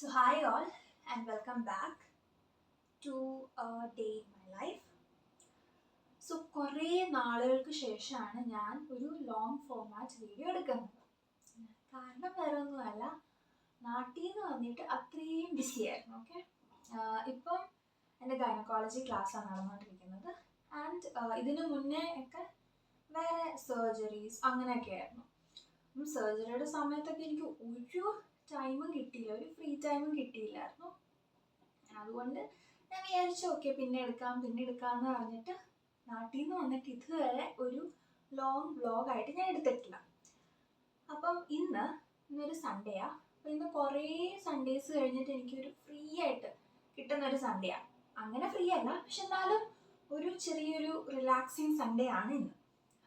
So hi all and welcome back to a day in my life. So കുറേ നാളുകൾക്ക് ശേഷമാണ് ഞാൻ ഒരു ലോങ് ഫോർമാറ്റ് വീഡിയോ എടുക്കുന്നത്. കാരണം വേറെ ഒന്നുമല്ല, നാട്ടിൽ നിന്ന് വന്നിട്ട് അത്രയും ബിസി ആയിരുന്നു. ഓക്കെ, ഇപ്പം എൻ്റെ ഗൈനക്കോളജി ക്ലാസ്സാണ് നടന്നുകൊണ്ടിരിക്കുന്നത്. ആൻഡ് ഇതിനു മുന്നേ ഒക്കെ വേറെ സർജറീസ് അങ്ങനെയൊക്കെ ആയിരുന്നു. അപ്പം സർജറിയുടെ സമയത്തൊക്കെ എനിക്ക് ഒരു ടൈമും കിട്ടിയില്ല, ഒരു ഫ്രീ ടൈമും കിട്ടിയില്ലായിരുന്നു. അതുകൊണ്ട് ഞാൻ വിചാരിച്ചു ഓക്കെ പിന്നെ എടുക്കാമെന്ന് പറഞ്ഞിട്ട് നാട്ടിൽ നിന്ന് വന്നിട്ട് ഇതുവരെ ഒരു ലോങ് വ്ലോഗായിട്ട് ഞാൻ എടുത്തിട്ടില്ല. അപ്പം ഇന്നൊരു സൺഡേയാണ്. അപ്പം ഇന്ന് കുറേ സൺഡേസ് കഴിഞ്ഞിട്ട് എനിക്കൊരു ഫ്രീ ആയിട്ട് കിട്ടുന്നൊരു സൺഡേയാണ്. അങ്ങനെ ഫ്രീ അല്ല, പക്ഷെ എന്നാലും ഒരു ചെറിയൊരു റിലാക്സിങ് സൺഡേ ആണ് ഇന്ന്.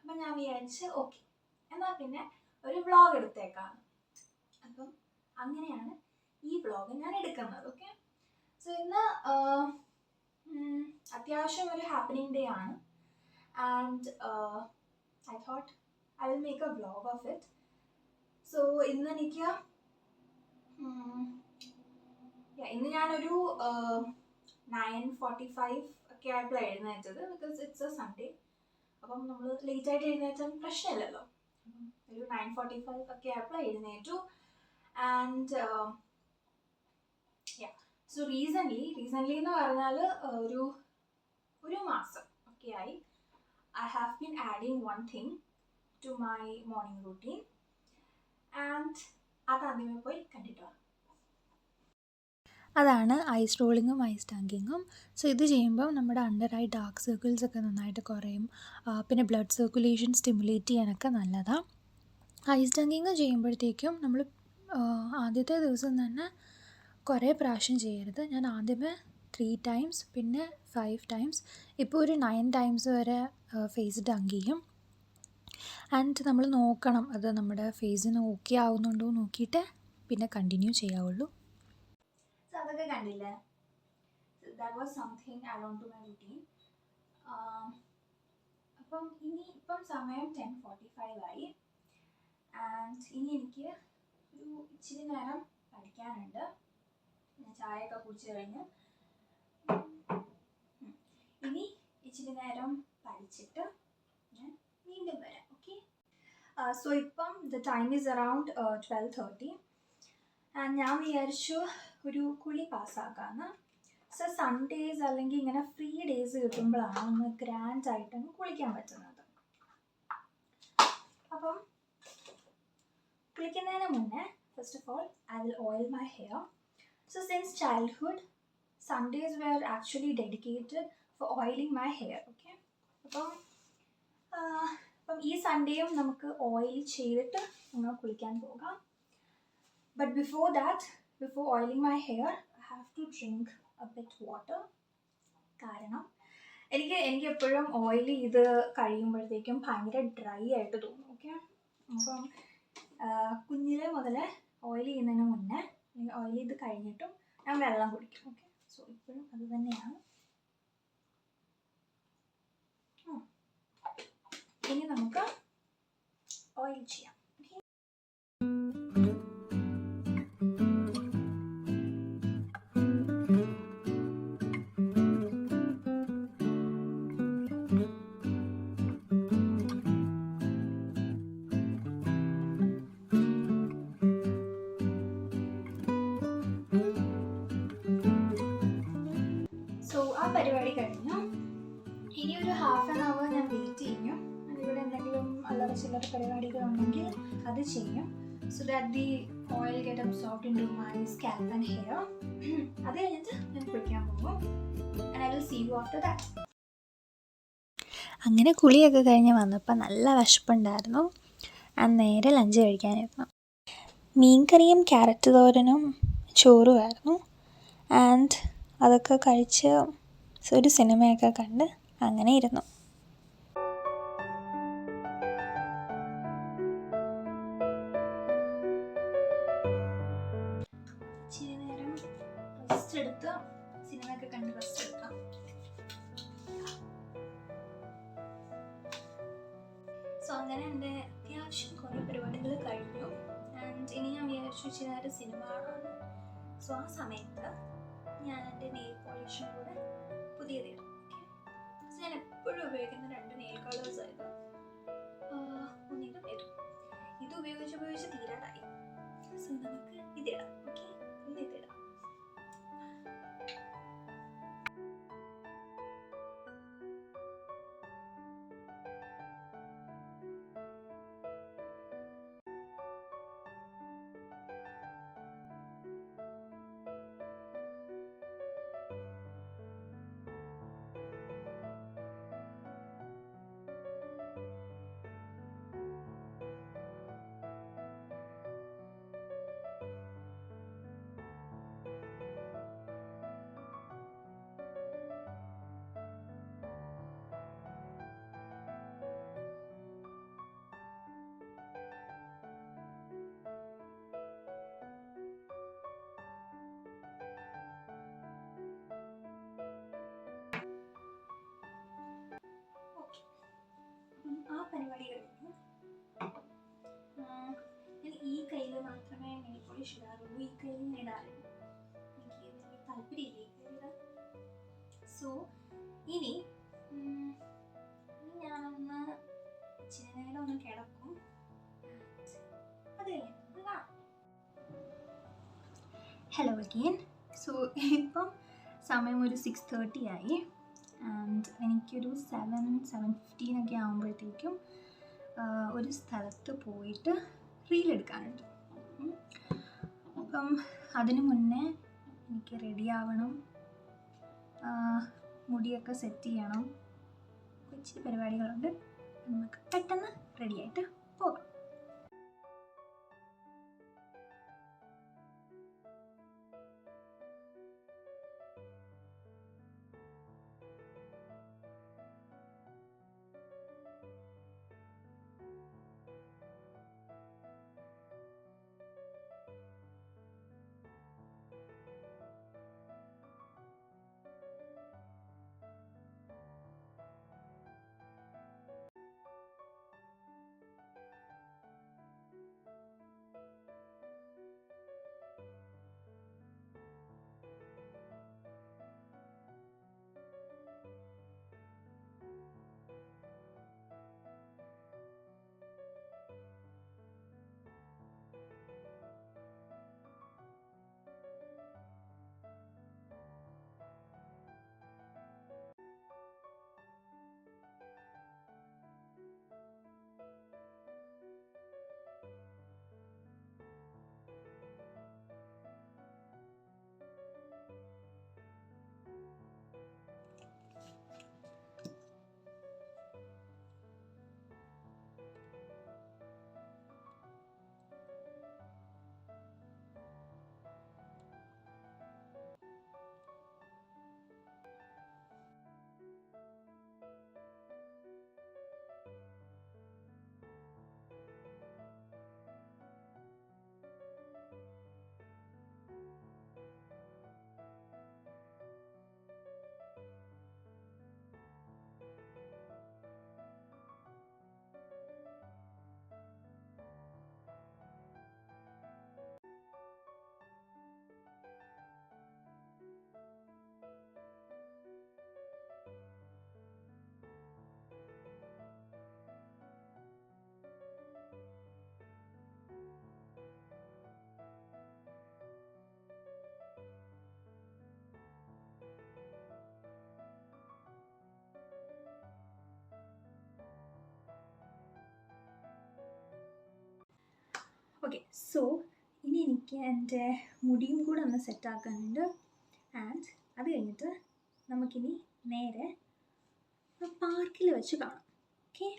അപ്പം ഞാൻ വിചാരിച്ച് ഓക്കെ എന്നാൽ പിന്നെ ഒരു വ്ലോഗ് എടുത്തേക്കാം. അപ്പം അങ്ങനെയാണ് ഈ വ്ലോഗ് ഞാൻ എടുക്കുന്നത്. ഓക്കെ, സോ ഇന്ന് അത്യാവശ്യം ഒരു ഹാപ്പനിങ് ഡേ ആണ്. And I thought I will make a vlog of it. So ഇന്ന് എനിക്ക് ഇന്ന് ഞാനൊരു 9:45 ഒക്കെ ആയപ്പോഴാണ് എഴുന്നേറ്റത്. Because it's a Sunday. അപ്പം നമ്മൾ ലേറ്റായിട്ട് എഴുന്നേറ്റാൽ പ്രശ്നമില്ലല്ലോ. ഒരു 9:45 ഒക്കെ ആയപ്പോഴാണ് എഴുന്നേറ്റു. ആൻഡ് സോ റീസെൻ്റ്ലി എന്ന് പറഞ്ഞാൽ ഒരു മാസം ഒക്കെ ആയി I have been adding one thing to my morning routine, and അതാദ്യമേ പോയി കണ്ടിട്ടോ. അതാണ് ഐസ് റോളിങ്ങും ഐസ് ടങ്കിങ്ങും. സോ ഇത് ചെയ്യുമ്പോൾ നമ്മുടെ അണ്ടർ ഐ ഡാർക്ക് സർക്കിൾസ് ഒക്കെ നന്നായിട്ട് കുറയും. പിന്നെ ബ്ലഡ് സർക്കുലേഷൻ സ്റ്റിമുലേറ്റ് ചെയ്യാനൊക്കെ നല്ലതാണ്. ഐസ് ടങ്കിങ് ചെയ്യുമ്പോഴത്തേക്കും നമ്മൾ ആദ്യത്തെ ദിവസം തന്നെ കുറേ പ്രാവശ്യം ചെയ്യരുത്. ഞാൻ ആദ്യമേ 3 times, പിന്നെ 5 times, ഇപ്പോൾ ഒരു 9 times വരെ ഫേസ് ടങ്ക് ചെയ്യും. ആൻഡ് നമ്മൾ നോക്കണം അത് നമ്മുടെ ഫേസിന് ഓക്കെ ആവുന്നുണ്ടോ നോക്കിയിട്ട് പിന്നെ കണ്ടിന്യൂ ചെയ്യാവുള്ളൂ. സോ അതൊക്കെ കണ്ടില്ലേ, that was something add on to my routine. അപ്പം ഇപ്പം സമയം 10:45 ആയി. ആൻഡ് ഇനി എനിക്ക് ഒരു ഇച്ചിരി നേരം പഠിക്കാനുണ്ട്. ചായയൊക്കെ കുടിച്ച് കഴിഞ്ഞ് ഇനി ഇച്ചിരി നേരം പഠിച്ചിട്ട് ഞാൻ വീണ്ടും വരാം. ഓക്കെ, സോ ഇപ്പം the time is around 12:30. And ഞാൻ വിചാരിച്ചു ഒരു കുളി പാസ്സാക്കാമെന്ന്. സോ സൺഡേസ് അല്ലെങ്കിൽ ഇങ്ങനെ ഫ്രീ ഡേയ്സ് കിട്ടുമ്പോഴാണ് ഒന്ന് ഗ്രാൻഡായിട്ടൊന്ന് കുളിക്കാൻ പറ്റുന്നത്. അപ്പം കുളിക്കുന്നതിന് മുന്നേ first of all I will oil my hair. So since childhood, Sundays were actually dedicated for oiling my hair. Okay, അപ്പം ഈ സൺഡേയും നമുക്ക് ഓയിൽ ചെയ്തിട്ട് നമ്മൾ കുളിക്കാൻ പോകാം. But before oiling my hair I have to drink a bit water. കാരണം എനിക്ക് എപ്പോഴും ഓയിൽ ചെയ്ത് കഴിയുമ്പോഴത്തേക്കും ഭയങ്കര ഡ്രൈ ആയിട്ട് തോന്നും. ഓക്കെ, അപ്പം കുഞ്ഞിലെ മുതലേ ഓയിൽ ചെയ്യുന്നതിന് മുന്നേ ഓയിൽ ചെയ്ത് കഴിഞ്ഞിട്ടും ഞാൻ വെള്ളം കുടിക്കും. ഓക്കെ, സോ ഇപ്പോഴും അത് തന്നെയാണ്. ഇനി നമുക്ക് ഓയിൽ ചെയ്യാം. സോ ആ പരിപാടി കഴിഞ്ഞു. ഇനി ഒരു ഹാഫ് ആൻ അവർ ഞാൻ വെയിറ്റ് ചെയ്യും. ഇവിടെ എന്തെങ്കിലും അല്ലറ ചില്ലറ പരിപാടികളുണ്ടെങ്കിൽ അത് ചെയ്യും. So that the oil get absorbed into my scalp and hair. അത് കഴിഞ്ഞിട്ട് ഞാൻ കുളിക്കാൻ പോകും. And I will see you after that. അങ്ങനെ കുളിയൊക്കെ കഴിഞ്ഞ് വന്നപ്പോൾ നല്ല വിശപ്പുണ്ടായിരുന്നു. നേരെ ലഞ്ച് കഴിക്കാനായിരുന്നു. മീൻകറിയും ക്യാരറ്റ് തോരനും ചോറുമായിരുന്നു. ആൻഡ് അതൊക്കെ കഴിച്ച് ഒരു സിനിമയൊക്കെ കണ്ട് അങ്ങനെ ഇരുന്നു. ഇച്ചിരി നേരം റെസ്റ്റ് എടുത്ത് സിനിമയൊക്കെ കണ്ട് റെസ്റ്റ് എടുക്കാം. സോ അങ്ങനെ എൻ്റെ അത്യാവശ്യം കുറേ പരിപാടികൾ കഴിഞ്ഞു. ആൻഡ് ഇനി ഞാൻ വിചാരിച്ചു ഇച്ചിരി നേരം സിനിമ കാണാമെന്ന്. സോ ആ സമയത്ത് ഞാൻ എൻ്റെ നെയിൽ പോളിഷും കൂടെ പുതിയതിടും. ഓക്കെ, ഞാൻ എപ്പോഴും ഉപയോഗിക്കുന്ന 2 നെയിൽ കളേഴ്സ് ആയത്. ഒന്നിതും ഇത് ഉപയോഗിച്ച് തീരാറായി. സോ നമുക്ക് ഇതിടാം. ഓക്കെ, ഇതിടാം. ആ പരിപാടി കഴിഞ്ഞു. ഞാൻ ഈ കയ്യിൽ മാത്രമേ നെയിൽ പോളിഷ് ഇടാറുള്ളൂ. ഈ കയ്യിൽ ഞാൻ ഇടാറില്ല. എനിക്ക് വലിയ താല്പര്യമില്ല ഈ കയ്യിൽ ഇടാൻ. സോ ഇനി ഞാനൊന്ന് ഇച്ചിരി നേരം ഒന്ന് കിടക്കും. അത് കഴിഞ്ഞിട്ട് കാണാം. Hello again. സോ ഇപ്പം സമയം ഒരു 6:30 ആയി. ആൻഡ് എനിക്കൊരു 7:15 ഒക്കെ ആകുമ്പോഴത്തേക്കും ഒരു സ്ഥലത്ത് പോയിട്ട് റീലെടുക്കാനുണ്ട്. അപ്പം അതിനു മുന്നേ എനിക്ക് റെഡി ആവണം, മുടിയൊക്കെ സെറ്റ് ചെയ്യണം, കൊച്ചു പരിപാടികളുണ്ട്. നമുക്ക് പെട്ടെന്ന് റെഡിയായിട്ട് പോകാം. ഓക്കെ, സോ ഇനി എനിക്ക് എൻ്റെ മുടിയും കൂടെ ഒന്ന് സെറ്റാക്കാനുണ്ട്. ആൻഡ് അത് കഴിഞ്ഞിട്ട് നമുക്കിനി നേരെ പാർക്കിൽ വെച്ച് കാണാം. ഓക്കെ.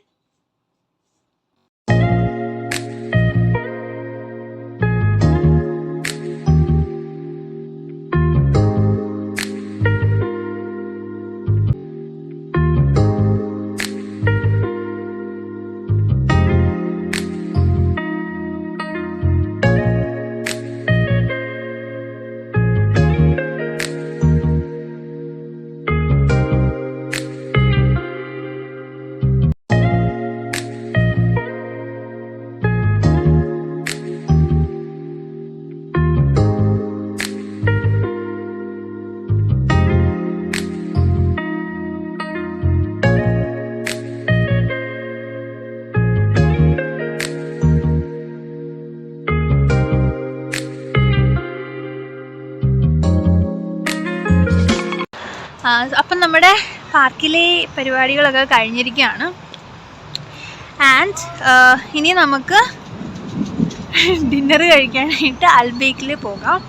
അപ്പം നമ്മുടെ പാർക്കിലെ പരിപാടികളൊക്കെ കഴിഞ്ഞിരിക്കുകയാണ്. ആൻഡ് ഇനി നമുക്ക് ഡിന്നർ കഴിക്കാനായിട്ട് അൽബേക്കിൽ പോകാം.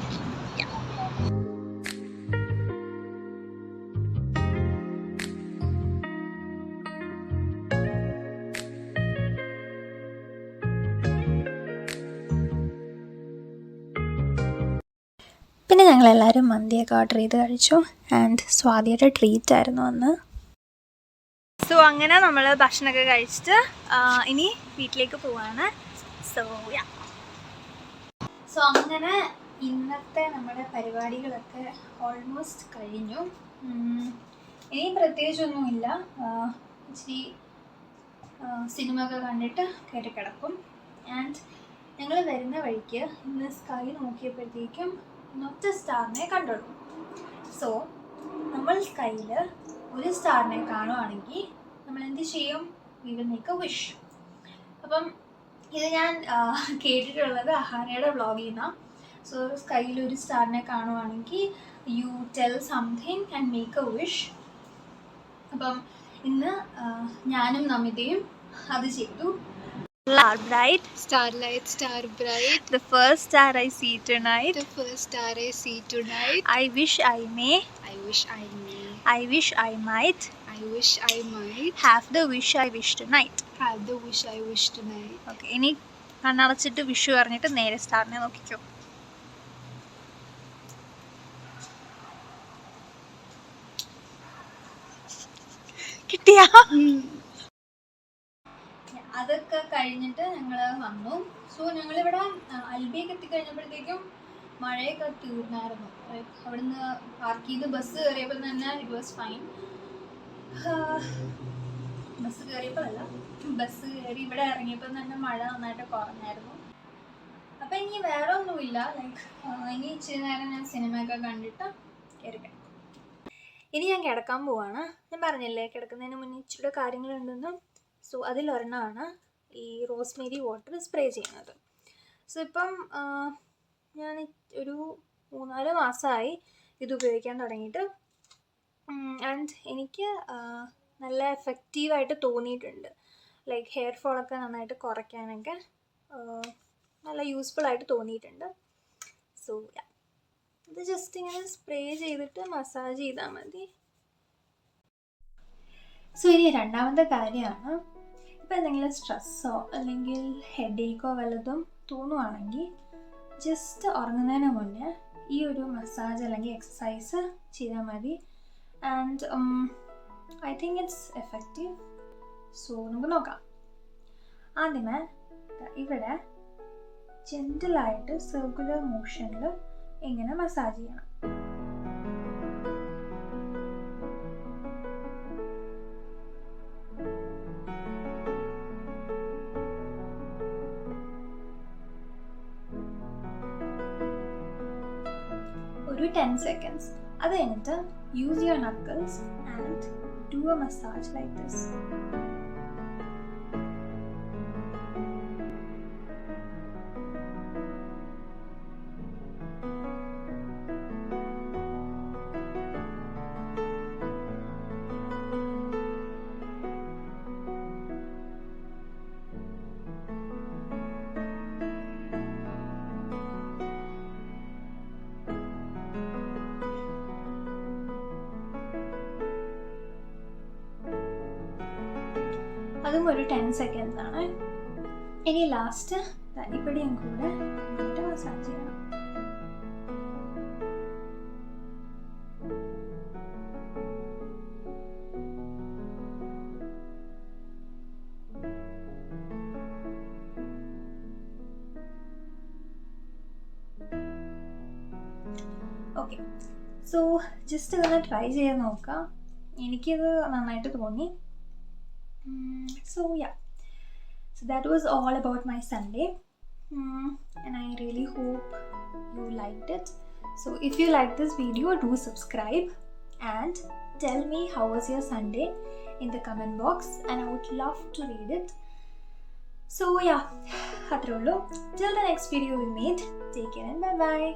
പിന്നെ ഞങ്ങളെല്ലാവരും മന്തിയൊക്കെ ഓർഡർ ചെയ്ത് കഴിച്ചു. ആൻഡ് സ്വാതിയുടെ ട്രീറ്റ് ആയിരുന്നു അന്ന്. സോ അങ്ങനെ നമ്മൾ ഭക്ഷണമൊക്കെ കഴിച്ചിട്ട് ഇനി വീട്ടിലേക്ക് പോവാണ്. സോ അങ്ങനെ ഇന്നത്തെ നമ്മുടെ പരിപാടികളൊക്കെ ഓൾമോസ്റ്റ് കഴിഞ്ഞു. ഇനി പ്രത്യേകിച്ചൊന്നുമില്ല. ഇച്ചിരി സിനിമ ഒക്കെ കണ്ടിട്ട് കയറി കിടക്കും. ആൻഡ് ഞങ്ങൾ വരുന്ന വഴിക്ക് ഇന്ന് സ്കൈ നോക്കിയപ്പോഴത്തേക്കും ഒറ്റ സ്റ്റാറിനെ കണ്ടുള്ളൂ. സോ നമ്മൾ സ്കൈയിൽ ഒരു സ്റ്റാറിനെ കാണുവാണെങ്കിൽ നമ്മൾ എന്ത് ചെയ്യും? We will make a wish. അപ്പം ഇത് ഞാൻ കേട്ടിട്ടുള്ളത് അഹാനയുടെ വ്ളോഗിൽ നിന്നാണ്. സോ സ്കൈയിൽ ഒരു സ്റ്റാറിനെ കാണുവാണെങ്കിൽ you tell something and make a wish. അപ്പം ഇന്ന് ഞാനും നമിതയും അത് ചെയ്തു. Star bright, Starlight, star bright. the first star I see tonight. The first star I see tonight. I wish I may, I wish I may. I wish I might I wish I might have the wish I wish tonight. have the wish I wish tonight. Okay, ഇനി കണ്ണടച്ചിട്ട് വിഷു പറഞ്ഞിട്ട് നേരെ സ്റ്റാറിനെ നോക്കിക്കോ. കിട്ടിയാ? അതൊക്കെ കഴിഞ്ഞിട്ട് ഞങ്ങൾ വന്നു. So ഞങ്ങളിവിടെ അൽബിയൊക്കെ എത്തിക്കഴിഞ്ഞപ്പോഴത്തേക്കും മഴയൊക്കെ തീർന്നായിരുന്നു. അവിടുന്ന് പാർക്ക് ചെയ്ത് ബസ് കയറിയപ്പോൾ തന്നെ ഇറ്റ് വാസ് ഫൈൻ. ബസ് കയറിയപ്പോഴല്ല, ബസ് കയറി ഇവിടെ ഇറങ്ങിയപ്പോൾ തന്നെ മഴ നന്നായിട്ട് കുറഞ്ഞായിരുന്നു. അപ്പം ഇനി വേറെ ഒന്നുമില്ല. ഇനി ഇച്ചിരി നേരം ഞാൻ സിനിമയൊക്കെ കണ്ടിട്ട് കയറി കിടക്കും. ഇനി ഞാൻ കിടക്കാൻ പോവാണ്. ഞാൻ പറഞ്ഞില്ലേ കിടക്കുന്നതിന് മുന്നേ ഇച്ചിരി കാര്യങ്ങളുണ്ടെന്ന്. സോ അതിലൊരെണ്ണമാണ് ഈ റോസ്മേരി വാട്ടർ സ്പ്രേ ചെയ്യുന്നത്. സോ ഇപ്പം ഞാൻ ഒരു 3-4 മാസമായി ഇത് ഉപയോഗിക്കാൻ തുടങ്ങിയിട്ട്. ആൻഡ് എനിക്ക് നല്ല എഫക്റ്റീവായിട്ട് തോന്നിയിട്ടുണ്ട്. ഹെയർ ഫോളൊക്കെ നന്നായിട്ട് കുറയ്ക്കാനൊക്കെ നല്ല യൂസ്ഫുൾ ആയിട്ട് തോന്നിയിട്ടുണ്ട്. സോ ഇത് ജസ്റ്റ് ഇങ്ങനെ സ്പ്രേ ചെയ്തിട്ട് മസാജ് ചെയ്താൽ മതി. സോ ഇനി രണ്ടാമത്തെ കാര്യമാണ്, ഇപ്പം എന്തെങ്കിലും സ്ട്രെസ്സോ അല്ലെങ്കിൽ ഹെഡേക്കോ വല്ലതും തോന്നുവാണെങ്കിൽ ജസ്റ്റ് ഉറങ്ങുന്നതിന് മുന്നേ ഈ ഒരു മസാജ് അല്ലെങ്കിൽ എക്സസൈസ് ചെയ്താൽ മതി. And I think it's effective. So നമുക്ക് നോക്കാം. ആദ്യമേ ഇവിടെ ജെന്റിലായിട്ട് സർക്കുലർ മോഷനിൽ ഇങ്ങനെ മസാജ് ചെയ്യണം. ഒരു 10 seconds. അത് കഴിഞ്ഞിട്ട് use your knuckles and do a massage like this. അതും ഒരു 10 seconds ആണ്. ഇനി ലാസ്റ്റ് ഇവിടെയും കൂടെ നന്നായിട്ട് മസാജ് ചെയ്യണം. ഓക്കെ, സോ ജസ്റ്റ് ഇതൊന്ന് ട്രൈ ചെയ്ത് നോക്കാം. എനിക്കിത് നന്നായിട്ട് തോന്നി. So yeah, so that was all about my Sunday, and I really hope you liked it. So if you liked this video, do subscribe and tell me how was your Sunday in the comment box, and I would love to read it. So yeah, till the next video we meet, take care and bye bye.